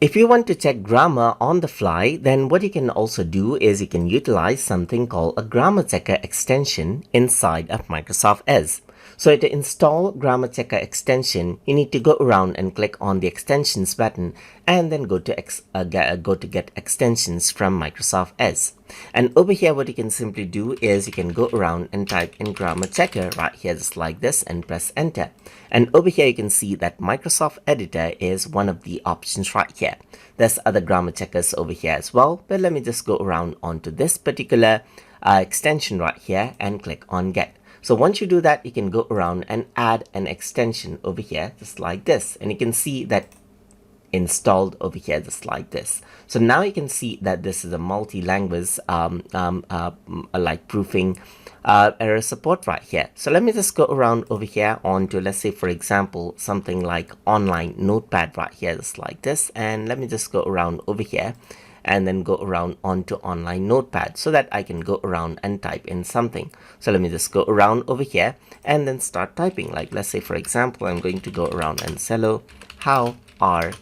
If you want to check grammar on the fly, then what you can also do is you can utilize something called a grammar checker extension inside of Microsoft Edge. So to install grammar checker extension, you need to go around and click on the extensions button and then go to get extensions from Microsoft Edge. And over here, what you can simply do is you can go around and type in grammar checker right here, just like this, and press enter. And over here, you can see that Microsoft Editor is one of the options right here. There's other grammar checkers over here as well, but let me just go around onto this particular extension right here and click on get. So once you do that, you can go around and add an extension over here, just like this. And you can see that installed over here, just like this. So now you can see that this is a multi-language like proofing error support right here. So let me just go around over here onto, let's say, for example, something like online notepad right here, just like this. And let me just go around over here and then go around onto online notepad so that I can go around and type in something. So let me just go around over here and then start typing. Like, let's say, for example, I'm going to go around and say, hello, how are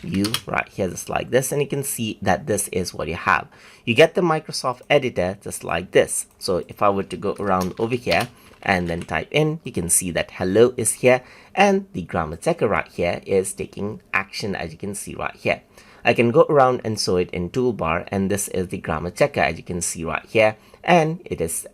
you, right here, just like this. And you can see that this is what you have. You get the Microsoft Editor just like this. So if I were to go around over here and then type in, you can see that hello is here and the grammar checker right here is taking action, as you can see right here. I can go around and show it in toolbar, and this is the grammar checker, as you can see right here, and it is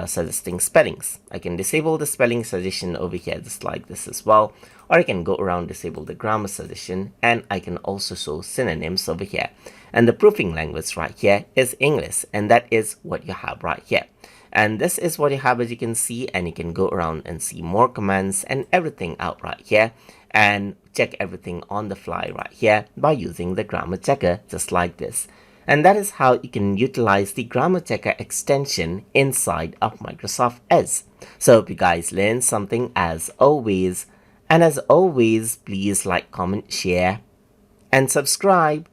suggesting spellings. I can disable the spelling suggestion over here just like this as well, or I can go around disable the grammar suggestion, and I can also show synonyms over here. And the proofing language right here is English, and that is what you have right here. And this is what you have, as you can see, and you can go around and see more commands and everything out right here and check everything on the fly right here by using the grammar checker just like this. And that is how you can utilize the grammar checker extension inside of Microsoft Edge. So hope you guys learned something as always. And as always, please like, comment, share, and subscribe.